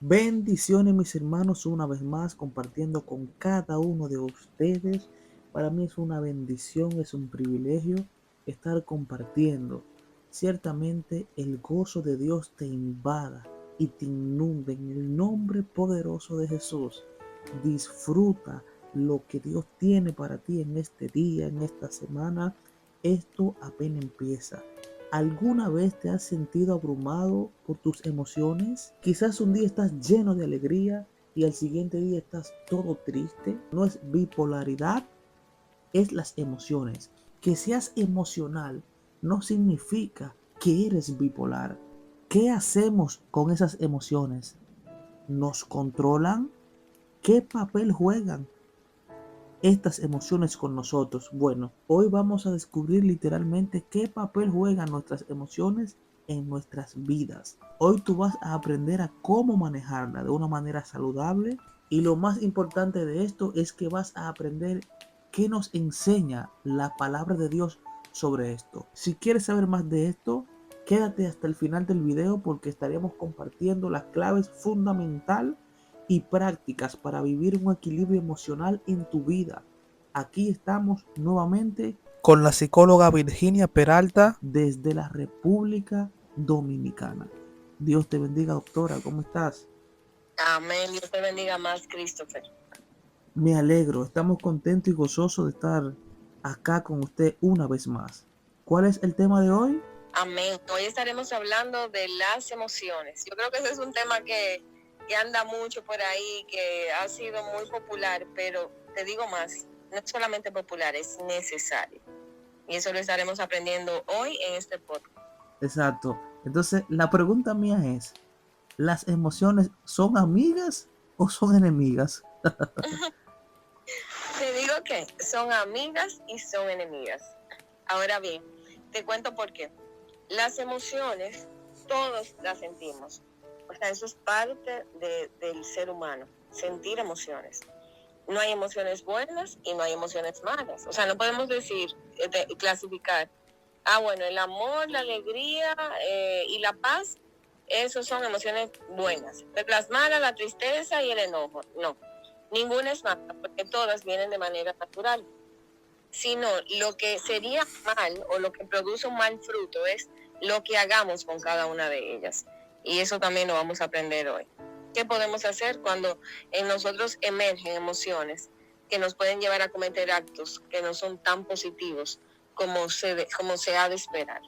Bendiciones mis hermanos, una vez más compartiendo con cada uno de ustedes. Para mí es una bendición, es un privilegio estar compartiendo. Ciertamente el gozo de Dios te invada y te inunde en el nombre poderoso de Jesús. Disfruta lo que Dios tiene para ti en este día, en esta semana. Esto apenas empieza. ¿Alguna vez te has sentido abrumado por tus emociones? Quizás un día estás lleno de alegría y al siguiente día estás todo triste. No es bipolaridad, es las emociones. Que seas emocional no significa que eres bipolar. ¿Qué hacemos con esas emociones? ¿Nos controlan? ¿Qué papel juegan estas emociones con nosotros? Bueno, hoy vamos a descubrir literalmente qué papel juegan nuestras emociones en nuestras vidas. Hoy tú vas a aprender a cómo manejarla de una manera saludable y lo más importante de esto es que vas a aprender qué nos enseña la palabra de Dios sobre esto. Si quieres saber más de esto, quédate hasta el final del video porque estaremos compartiendo las claves fundamentales y prácticas para vivir un equilibrio emocional en tu vida. Aquí estamos nuevamente con la psicóloga Virginia Peralta desde la República Dominicana. Dios te bendiga, doctora. ¿Cómo estás? Amén. Dios te bendiga más, Christopher. Me alegro. Estamos contentos y gozosos de estar acá con usted una vez más. ¿Cuál es el tema de hoy? Amén. Hoy estaremos hablando de las emociones. Yo creo que ese es un tema que anda mucho por ahí, que ha sido muy popular, pero te digo más, no es solamente popular, es necesario. Y eso lo estaremos aprendiendo hoy en este podcast. Exacto. Entonces, la pregunta mía es, ¿las emociones son amigas o son enemigas? Te digo que son amigas y son enemigas. Ahora bien, te cuento por qué. Las emociones, todos las sentimos. O sea, eso es parte del ser humano, sentir emociones. No hay emociones buenas y no hay emociones malas. O sea, no podemos decir, clasificar, bueno, el amor, la alegría y la paz, esos son emociones buenas. Pero las malas, la tristeza y el enojo, no. Ninguna es mala, porque todas vienen de manera natural. Sino lo que sería mal o lo que produce un mal fruto es lo que hagamos con cada una de ellas. Y eso también lo vamos a aprender hoy. ¿Qué podemos hacer cuando en nosotros emergen emociones que nos pueden llevar a cometer actos que no son tan positivos como se ha de esperar?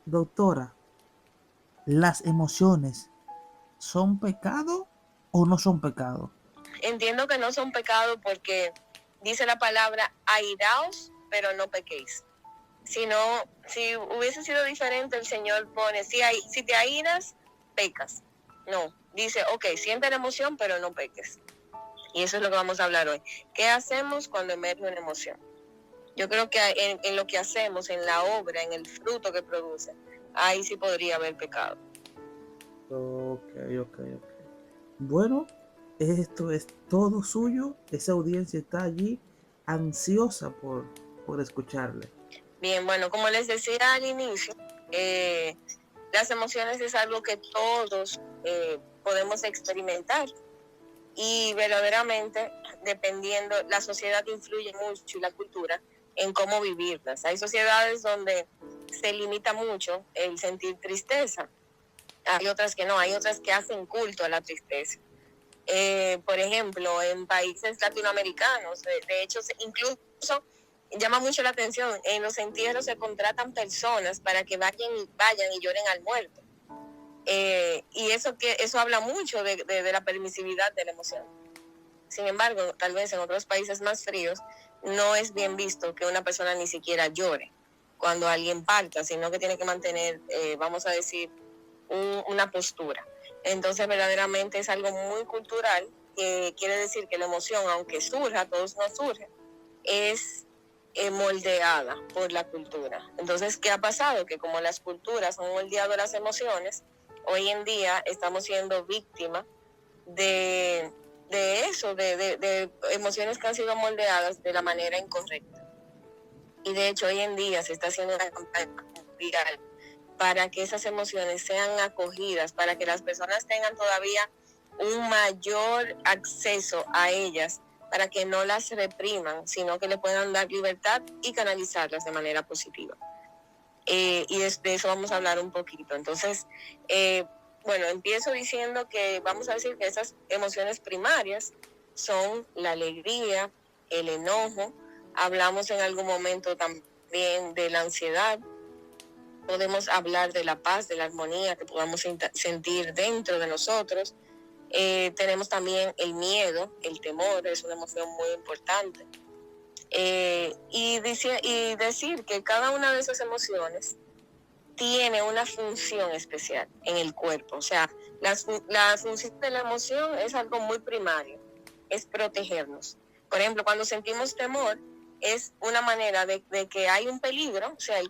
Doctora, ¿las emociones son pecado o no son pecado? Entiendo que no son pecados porque dice la palabra airaos, pero no pequéis. Si hubiese sido diferente, el Señor pone, si te airas, pecas. No, dice, ok, siente la emoción, pero no peques. Y eso es lo que vamos a hablar hoy. ¿Qué hacemos cuando emerge una emoción? Yo creo que en lo que hacemos, en la obra, en el fruto que produce, ahí sí podría haber pecado. Ok. Bueno, esto es todo suyo. Esa audiencia está allí ansiosa por escucharle. Bien, bueno, como les decía al inicio, las emociones es algo que todos podemos experimentar. Y verdaderamente, dependiendo, la sociedad influye mucho y la cultura en cómo vivirlas. Hay sociedades donde se limita mucho el sentir tristeza. Hay otras que no, hay otras que hacen culto a la tristeza. Por ejemplo, en países latinoamericanos, de hecho, incluso llama mucho la atención, en los entierros se contratan personas para que vayan y lloren al muerto. Y eso habla mucho de la permisividad de la emoción. Sin embargo, tal vez en otros países más fríos no es bien visto que una persona ni siquiera llore cuando alguien parta, sino que tiene que mantener, vamos a decir, una postura. Entonces, verdaderamente es algo muy cultural, que quiere decir que la emoción, aunque surja, todos no surgen, es moldeada por la cultura. Entonces, ¿qué ha pasado? Que como las culturas han moldeado las emociones, hoy en día estamos siendo víctimas de eso, de emociones que han sido moldeadas de la manera incorrecta. Y de hecho hoy en día se está haciendo una campaña mundial para que esas emociones sean acogidas, para que las personas tengan todavía un mayor acceso a ellas, para que no las repriman, sino que le puedan dar libertad y canalizarlas de manera positiva. Y de eso vamos a hablar un poquito. Entonces, bueno, empiezo diciendo que vamos a decir que esas emociones primarias son la alegría, el enojo. Hablamos en algún momento también de la ansiedad. Podemos hablar de la paz, de la armonía que podamos sentir dentro de nosotros. Tenemos también el miedo, el temor, es una emoción muy importante. Y decir que cada una de esas emociones tiene una función especial en el cuerpo. O sea, la función de la emoción es algo muy primario, es protegernos. Por ejemplo, cuando sentimos temor, es una manera de que hay un peligro, o sea,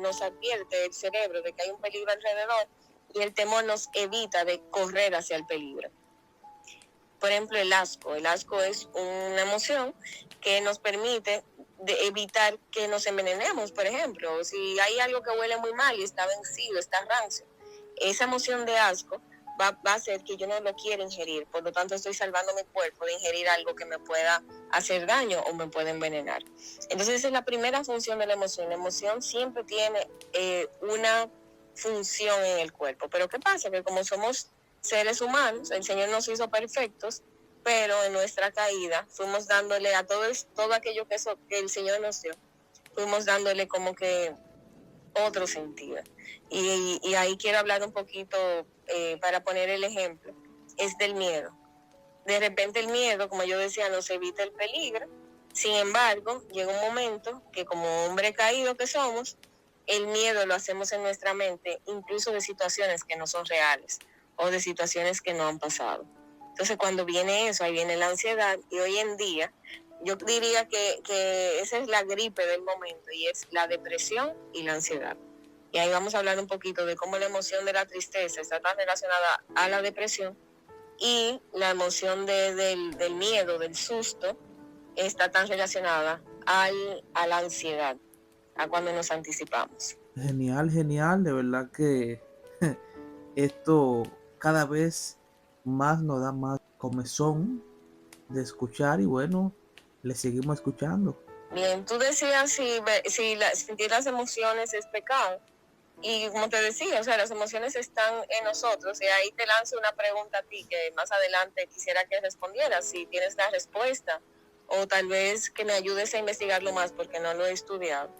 nos advierte el cerebro de que hay un peligro alrededor, y el temor nos evita de correr hacia el peligro. Por ejemplo, el asco es una emoción que nos permite de evitar que nos envenenemos. Por ejemplo, si hay algo que huele muy mal y está vencido, está rancio, esa emoción de asco va a hacer que yo no lo quiera ingerir. Por lo tanto, estoy salvando mi cuerpo de ingerir algo que me pueda hacer daño o me pueda envenenar. Entonces, esa es la primera función de la emoción. La emoción siempre tiene una función en el cuerpo. Pero ¿qué pasa? Que como somos seres humanos, el Señor nos hizo perfectos, pero en nuestra caída fuimos dándole a todo aquello que el Señor nos dio, fuimos dándole como que otro sentido. Y ahí quiero hablar un poquito, para poner el ejemplo, es del miedo. De repente el miedo, como yo decía, nos evita el peligro. Sin embargo, llega un momento que como hombre caído que somos, el miedo lo hacemos en nuestra mente, incluso de situaciones que no son reales o de situaciones que no han pasado. Entonces, cuando viene eso, ahí viene la ansiedad, y hoy en día yo diría que esa es la gripe del momento, y es la depresión y la ansiedad. Y ahí vamos a hablar un poquito de cómo la emoción de la tristeza está tan relacionada a la depresión, y la emoción del miedo, del susto, está tan relacionada a la ansiedad, a cuando nos anticipamos. Genial, genial, de verdad que esto cada vez más nos da más comezón de escuchar, y bueno, le seguimos escuchando. Bien, tú decías si sentir las emociones es pecado. Y como te decía, o sea, las emociones están en nosotros, y ahí te lanzo una pregunta a ti que más adelante quisiera que respondieras, si tienes la respuesta, o tal vez que me ayudes a investigarlo más porque no lo he estudiado.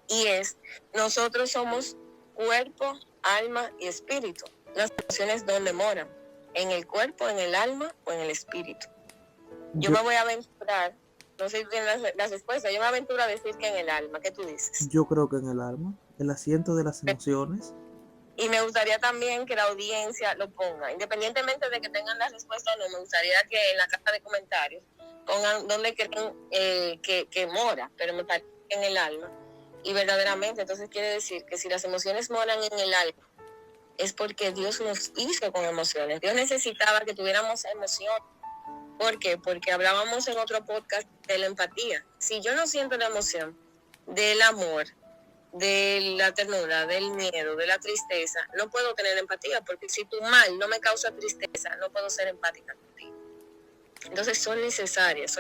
Y es, nosotros somos cuerpo, alma y espíritu. Las emociones, ¿dónde moran? ¿En el cuerpo, en el alma o en el espíritu? Yo me voy a aventurar, no sé si tienes la respuesta, yo me aventuro a decir que en el alma. ¿Qué tú dices? Yo creo que en el alma, el asiento de las emociones. Y me gustaría también que la audiencia lo ponga, independientemente de que tengan la respuesta o no. Me gustaría que en la caja de comentarios pongan dónde creen que mora, pero me parece en el alma. Y verdaderamente, entonces quiere decir que si las emociones moran en el alma, es porque Dios nos hizo con emociones. Dios necesitaba que tuviéramos emociones. ¿Por qué? Porque hablábamos en otro podcast de la empatía. Si yo no siento la emoción del amor, de la ternura, del miedo, de la tristeza, no puedo tener empatía, porque si tu mal no me causa tristeza, no puedo ser empática contigo. Entonces son necesarias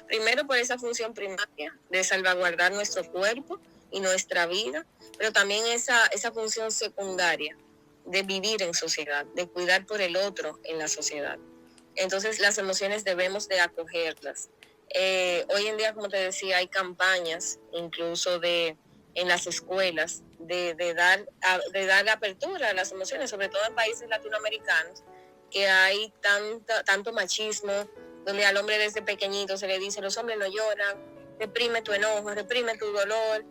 primero por esa función primaria de salvaguardar nuestro cuerpo y nuestra vida, pero también esa función secundaria de vivir en sociedad, de cuidar por el otro en la sociedad. Entonces las emociones debemos de acogerlas. Hoy en día, como te decía, hay campañas incluso en las escuelas de dar apertura a las emociones, sobre todo en países latinoamericanos, que hay tanto machismo, donde al hombre desde pequeñito se le dice: los hombres no lloran, reprime tu enojo, reprime tu dolor,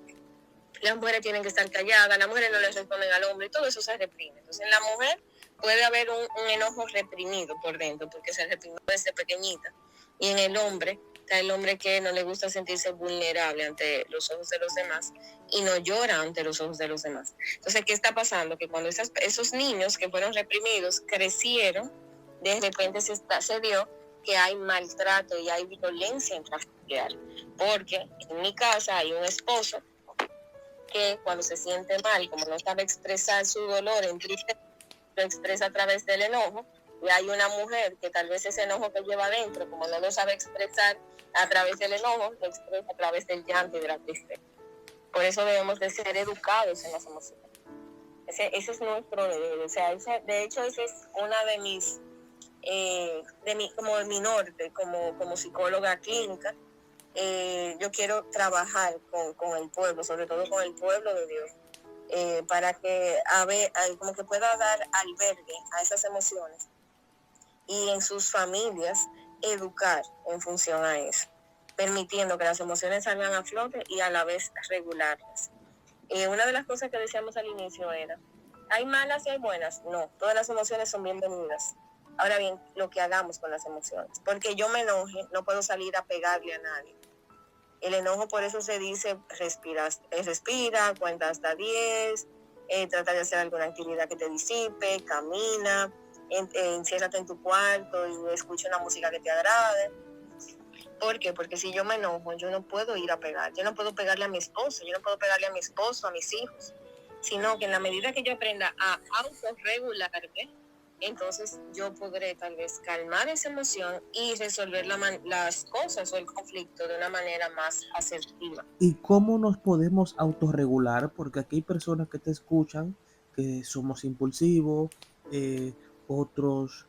las mujeres tienen que estar calladas, las mujeres no le responden al hombre, y todo eso se reprime. Entonces en la mujer puede haber un enojo reprimido por dentro, porque se reprimió desde pequeñita. Y en el hombre está el hombre que no le gusta sentirse vulnerable ante los ojos de los demás y no llora ante los ojos de los demás. Entonces, ¿qué está pasando? Que cuando esos niños que fueron reprimidos crecieron, de repente se dio que hay maltrato y hay violencia intrafamiliar. Porque en mi casa hay un esposo que cuando se siente mal, como no sabe expresar su dolor en triste, lo expresa a través del enojo. Y hay una mujer que tal vez ese enojo que lleva adentro, como no lo sabe expresar a través del enojo, lo expresa a través del llanto y de la tristeza. Por eso debemos de ser educados en las emociones. Ese es nuestro deber. O sea, de hecho, esa es una de mis, como de mi norte, como psicóloga clínica. Yo quiero trabajar con el pueblo, sobre todo con el pueblo de Dios, para que como que pueda dar albergue a esas emociones y en sus familias educar en función a eso, permitiendo que las emociones salgan a flote y a la vez regularlas. Una de las cosas que decíamos al inicio era, ¿hay malas y hay buenas? No, todas las emociones son bienvenidas. Ahora bien, lo que hagamos con las emociones, porque yo me enoje, no puedo salir a pegarle a nadie. El enojo, por eso se dice, respira, cuenta hasta 10, trata de hacer alguna actividad que te disipe, camina, enciérrate en tu cuarto y escucha una música que te agrade. ¿Por qué? Porque si yo me enojo, yo no puedo ir a pegar, yo no puedo pegarle a mi esposo, yo no puedo pegarle a mi esposo, a mis hijos, sino que en la medida que yo aprenda a autorregularme, entonces yo podré tal vez calmar esa emoción y resolver las cosas o el conflicto de una manera más asertiva. ¿Y cómo nos podemos autorregular? Porque aquí hay personas que te escuchan que somos impulsivos, otros,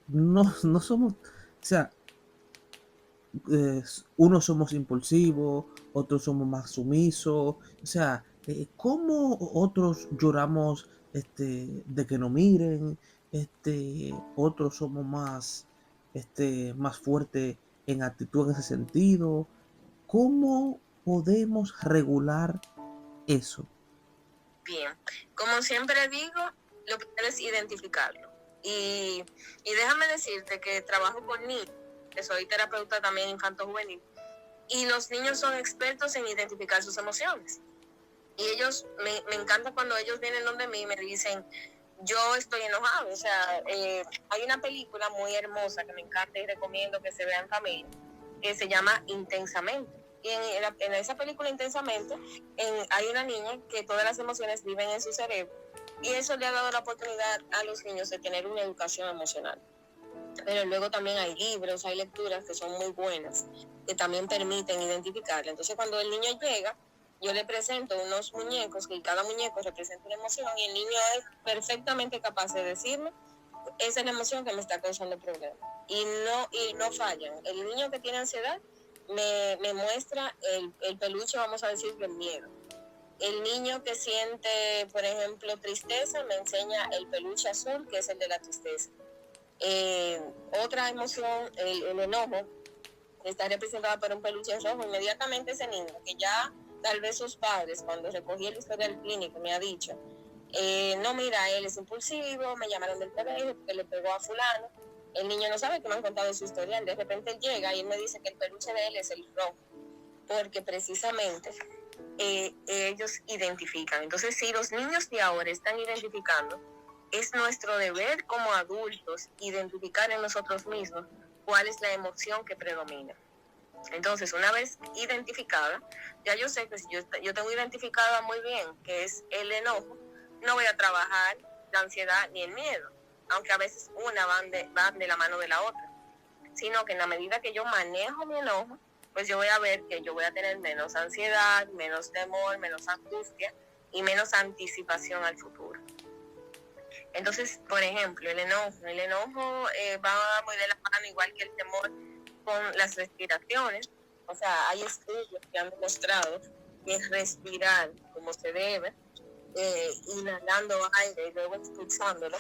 no somos, o sea, unos somos impulsivos, otros somos más sumisos, o sea, ¿cómo otros lloramos de que no miren? Otros somos más fuertes en actitud en ese sentido. ¿Cómo podemos regular eso? Bien, como siempre digo, lo primero es identificarlo. Y déjame decirte que trabajo con niños, que soy terapeuta también infanto-juvenil, y los niños son expertos en identificar sus emociones. Y ellos, me encanta cuando ellos vienen donde mí y me dicen, yo estoy enojado. O sea, hay una película muy hermosa que me encanta y recomiendo que se vean también, que se llama Intensamente. Y en esa película Intensamente hay una niña que todas las emociones viven en su cerebro y eso le ha dado la oportunidad a los niños de tener una educación emocional. Pero luego también hay libros, hay lecturas que son muy buenas, que también permiten identificarla. Entonces cuando el niño llega, yo le presento unos muñecos, que cada muñeco representa una emoción y el niño es perfectamente capaz de decirme, esa es la emoción que me está causando problemas. Y no fallan. El niño que tiene ansiedad me muestra el peluche, vamos a decir, del miedo. El niño que siente, por ejemplo, tristeza, me enseña el peluche azul, que es el de la tristeza. Otra emoción, el enojo, está representada por un peluche rojo. Inmediatamente ese niño, que ya tal vez sus padres, cuando recogí el historial clínico, me ha dicho, no, mira, él es impulsivo, me llamaron del colegio porque le pegó a fulano. El niño no sabe que me han contado su historial. De repente él llega y él me dice que el peluche de él es el rojo, porque precisamente ellos identifican. Entonces, si los niños de ahora están identificando, es nuestro deber como adultos identificar en nosotros mismos cuál es la emoción que predomina. Entonces, una vez identificada, ya yo sé que si yo tengo identificada muy bien que es el enojo, no voy a trabajar la ansiedad ni el miedo, aunque a veces una van de la mano de la otra, sino que en la medida que yo manejo mi enojo, pues yo voy a ver que yo voy a tener menos ansiedad, menos temor, menos angustia y menos anticipación al futuro. Entonces, por ejemplo, el enojo va muy de la mano, igual que el temor, con las respiraciones. O sea, hay estudios que han demostrado que respirar como se debe, inhalando aire y luego expulsándolo,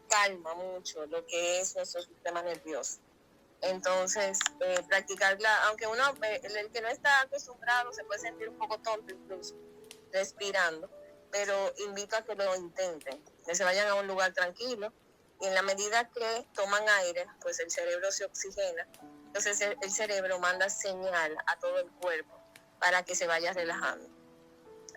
calma mucho lo que es nuestro sistema nervioso. Entonces, practicarla, aunque uno, el que no está acostumbrado se puede sentir un poco tonto incluso, respirando, pero invito a que lo intenten, que se vayan a un lugar tranquilo y en la medida que toman aire, pues el cerebro se oxigena, entonces el cerebro manda señal a todo el cuerpo para que se vaya relajando.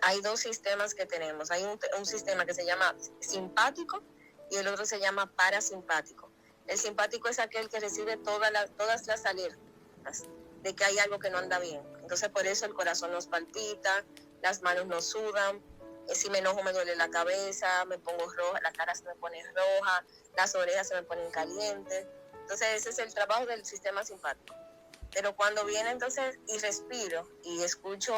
Hay dos sistemas que tenemos, hay un sistema que se llama simpático y el otro se llama parasimpático. El simpático es aquel que recibe todas las alertas de que hay algo que no anda bien. Entonces por eso el corazón nos palpita, las manos nos sudan, si me enojo me duele la cabeza, me pongo roja, la cara se me pone roja, las orejas se me ponen calientes. Entonces ese es el trabajo del sistema simpático. Pero cuando viene entonces y respiro y escucho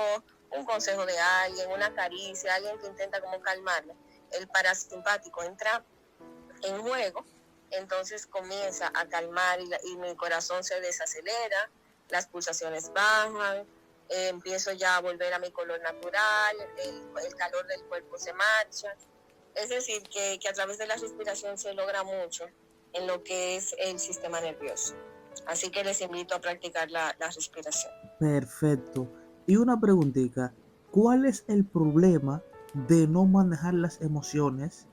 un consejo de alguien, una caricia, alguien que intenta como calmarme, el parasimpático entra en juego, entonces comienza a calmar y mi corazón se desacelera, las pulsaciones bajan, empiezo ya a volver a mi color natural, el calor del cuerpo se marcha. Es decir, que a través de la respiración se logra mucho en lo que es el sistema nervioso. Así que les invito a practicar la respiración. Perfecto. Y una preguntita, ¿cuál es el problema de no manejar las emociones?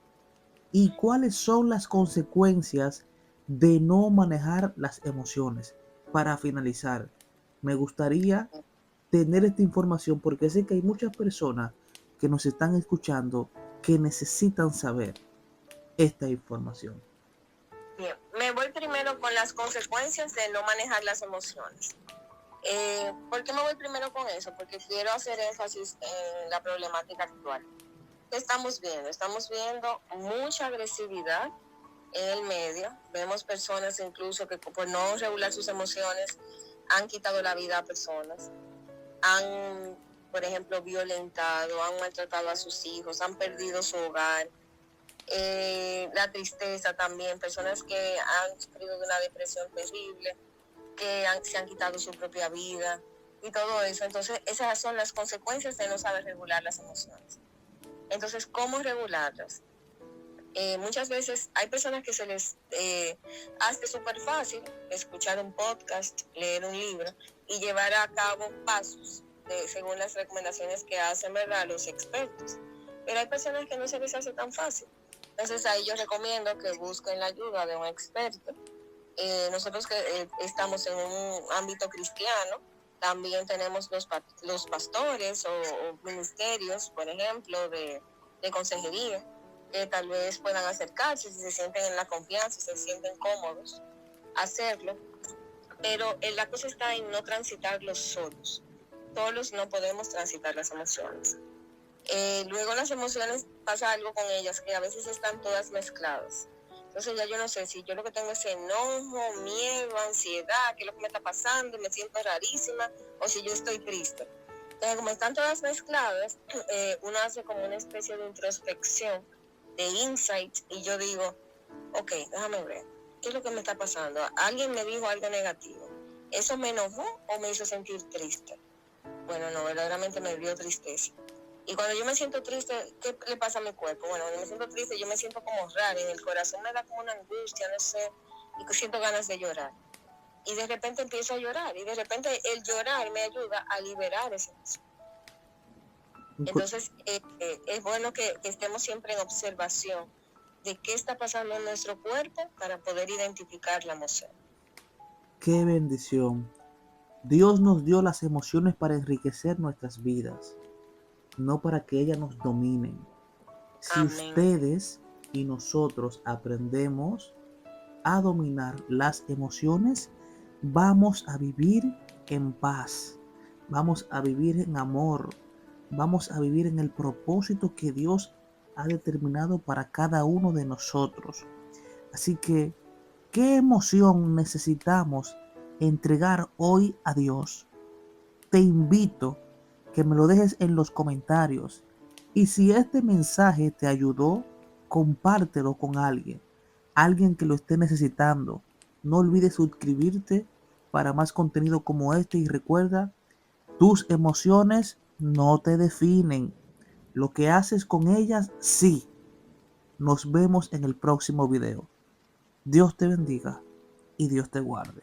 ¿Y cuáles son las consecuencias de no manejar las emociones? Para finalizar, me gustaría tener esta información porque sé que hay muchas personas que nos están escuchando que necesitan saber esta información. Bien, me voy primero con las consecuencias de no manejar las emociones. ¿Por qué me voy primero con eso? Porque quiero hacer énfasis en la problemática actual. ¿Qué estamos viendo? Estamos viendo mucha agresividad en el medio. Vemos personas incluso que por no regular sus emociones han quitado la vida a personas. Han, por ejemplo, violentado, han maltratado a sus hijos, han perdido su hogar. La tristeza también, personas que han sufrido de una depresión terrible, que se han quitado su propia vida y todo eso. Entonces, esas son las consecuencias de no saber regular las emociones. Entonces, ¿cómo regularlas? Muchas veces hay personas que se les hace súper fácil escuchar un podcast, leer un libro y llevar a cabo pasos según las recomendaciones que hacen, ¿verdad?, los expertos. Pero hay personas que no se les hace tan fácil. Entonces, ahí yo recomiendo que busquen la ayuda de un experto. Nosotros que estamos en un ámbito cristiano, también tenemos los pastores o ministerios, por ejemplo, de consejería, que tal vez puedan acercarse si se sienten en la confianza, si se sienten cómodos, hacerlo. Pero la cosa está en no transitarlos solos. Solos no podemos transitar las emociones. Luego las emociones pasa algo con ellas, que a veces están todas mezcladas. Entonces ya yo no sé si yo lo que tengo es enojo, miedo, ansiedad, qué es lo que me está pasando, me siento rarísima, o si yo estoy triste. Entonces, como están todas mezcladas, uno hace como una especie de introspección, de insight, y yo digo, ok, déjame ver, ¿qué es lo que me está pasando? Alguien me dijo algo negativo. ¿Eso me enojó o me hizo sentir triste? Bueno, no, verdaderamente me dio tristeza. Y cuando yo me siento triste, ¿qué le pasa a mi cuerpo? Bueno, cuando me siento triste, yo me siento como rara, en el corazón me da como una angustia, no sé, y siento ganas de llorar. Y de repente empiezo a llorar, y de repente el llorar me ayuda a liberar esa emoción. Entonces, es bueno que estemos siempre en observación de qué está pasando en nuestro cuerpo para poder identificar la emoción. ¡Qué bendición! Dios nos dio las emociones para enriquecer nuestras vidas, no para que ellas nos dominen. Si Amén. ustedes y nosotros aprendemos a dominar las emociones, vamos a vivir en paz, vamos a vivir en amor, vamos a vivir en el propósito que Dios ha determinado para cada uno de nosotros. Así que, ¿qué emoción necesitamos entregar hoy a Dios? Te invito que me lo dejes en los comentarios. Y si este mensaje te ayudó, compártelo con alguien que lo esté necesitando. No olvides suscribirte para más contenido como este y recuerda, tus emociones no te definen. Lo que haces con ellas, sí. Nos vemos en el próximo video. Dios te bendiga y Dios te guarde.